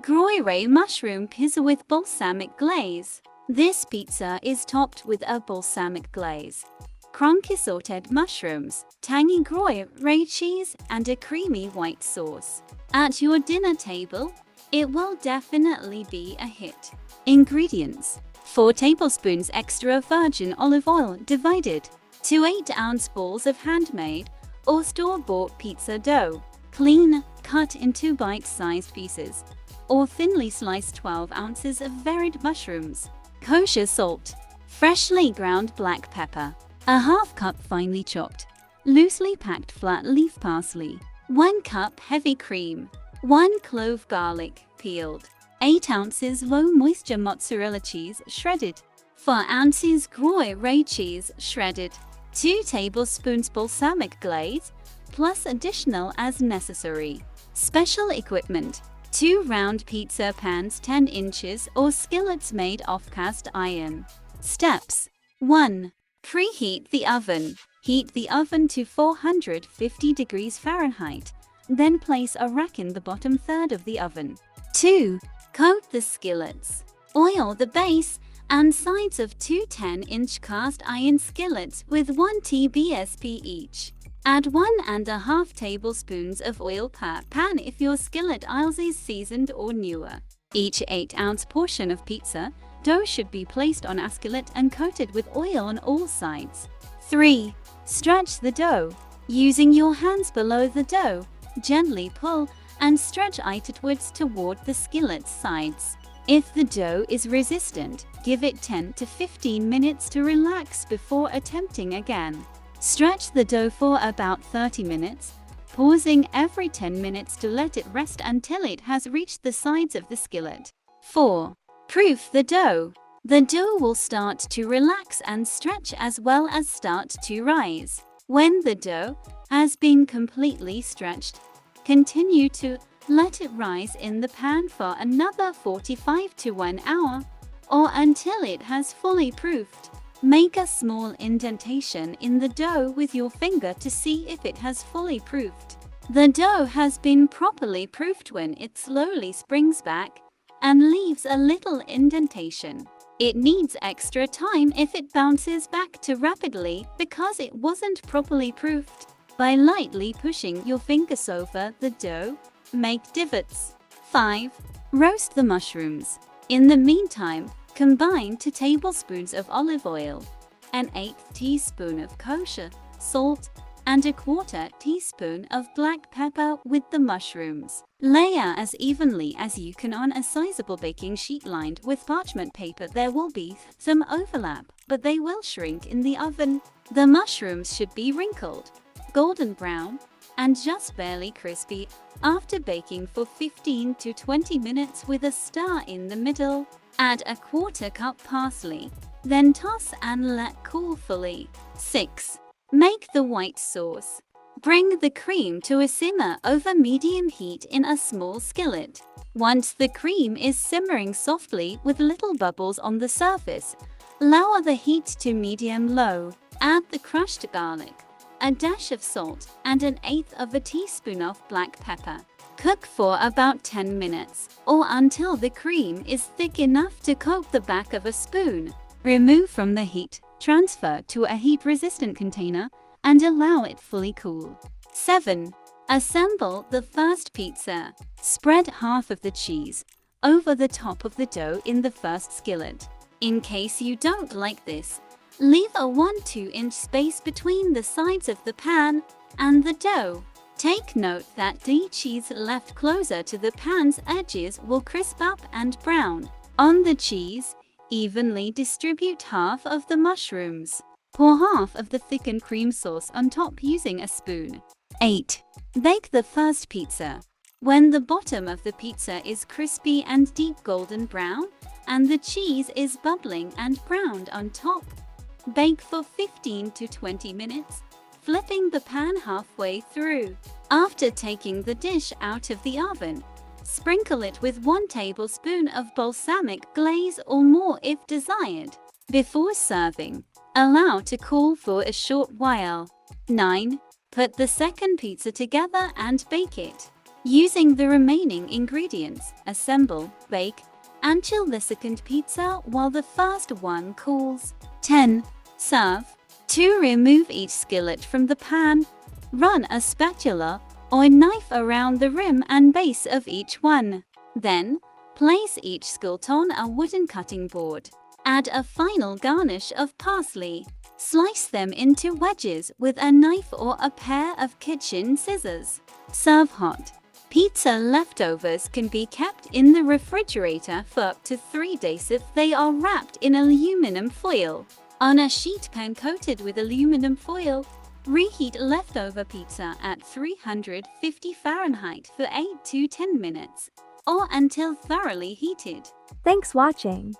Gruyère mushroom pizza with balsamic glaze. This pizza is topped with a balsamic glaze, crunchy sautéed mushrooms, tangy Gruyère cheese, and a creamy white sauce. At your dinner table, it will definitely be a hit. Ingredients: 4 tablespoons extra virgin olive oil divided, 2 8-ounce balls of handmade or store-bought pizza dough, clean, cut into bite-sized pieces, or thinly sliced 12 ounces of varied mushrooms, kosher salt, freshly ground black pepper, a half cup finely chopped, loosely packed flat leaf parsley, 1 cup heavy cream, 1 clove garlic, peeled, 8 ounces low moisture mozzarella cheese shredded, 4 ounces Gruyère cheese shredded, 2 tablespoons balsamic glaze, plus additional as necessary. Special equipment: 2 round pizza pans 10 inches or skillets made of cast iron. Steps: 1. Preheat the oven. Heat the oven to 450 degrees Fahrenheit. Then place a rack in the bottom third of the oven. 2. Coat the skillets. Oil the base and sides of 2 10-inch cast iron skillets with 1 TBSP each. Add 1½ tablespoons of oil per pan if your skillet is seasoned or newer. Each 8-ounce portion of pizza dough should be placed on a skillet and coated with oil on all sides. 3. Stretch the dough. Using your hands below the dough, gently pull and stretch it outwards toward the skillet's sides. If the dough is resistant, give it 10 to 15 minutes to relax before attempting again. Stretch the dough for about 30 minutes, pausing every 10 minutes to let it rest until it has reached the sides of the skillet. 4. Proof the dough. The dough will start to relax and stretch as well as start to rise. When the dough has been completely stretched, continue to let it rise in the pan for another 45 to 1 hour or until it has fully proofed. Make a small indentation in the dough with your finger to see if it has fully proofed. The dough has been properly proofed when it slowly springs back and leaves a little indentation. It needs extra time if it bounces back too rapidly because it wasn't properly proofed. By lightly pushing your fingers over the dough, make divots. 5. Roast the mushrooms. In the meantime, combine 2 tablespoons of olive oil, an 1/8 teaspoon of kosher salt, and 1/4 teaspoon of black pepper with the mushrooms. Layer as evenly as you can on a sizable baking sheet lined with parchment paper. There will be some overlap, but they will shrink in the oven. The mushrooms should be wrinkled, golden brown, and just barely crispy after baking for 15 to 20 minutes with a stir in the middle. Add 1/4 cup parsley, then toss and let cool fully. 6. Make the white sauce. Bring the cream to a simmer over medium heat in a small skillet. Once the cream is simmering softly with little bubbles on the surface, lower the heat to medium-low. Add the crushed garlic, a dash of salt, and 1/8 teaspoon of black pepper. Cook for about 10 minutes, or until the cream is thick enough to coat the back of a spoon. Remove from the heat, transfer to a heat-resistant container, and allow it fully cool. 7. Assemble the first pizza. Spread half of the cheese over the top of the dough in the first skillet. In case you don't like this, leave a 1–2 inch space between the sides of the pan and the dough. Take note that the cheese left closer to the pan's edges will crisp up and brown. On the cheese, evenly distribute half of the mushrooms. Pour half of the thickened cream sauce on top using a spoon. 8. Bake the first pizza. When the bottom of the pizza is crispy and deep golden brown, and the cheese is bubbling and browned on top, bake for 15 to 20 minutes, flipping the pan halfway through. After taking the dish out of the oven, sprinkle it with 1 tablespoon of balsamic glaze or more if desired. Before serving, allow to cool for a short while. 9. Put the second pizza together and bake it. Using the remaining ingredients, assemble, bake, and chill the second pizza while the first one cools. 10. Serve. To remove each skillet from the pan, run a spatula or knife around the rim and base of each one. Then, place each skillet on a wooden cutting board. Add a final garnish of parsley. Slice them into wedges with a knife or a pair of kitchen scissors. Serve hot. Pizza leftovers can be kept in the refrigerator for up to 3 days if they are wrapped in aluminum foil. On a sheet pan coated with aluminum foil, reheat leftover pizza at 350 Fahrenheit for 8 to 10 minutes, or until thoroughly heated. Thanks watching.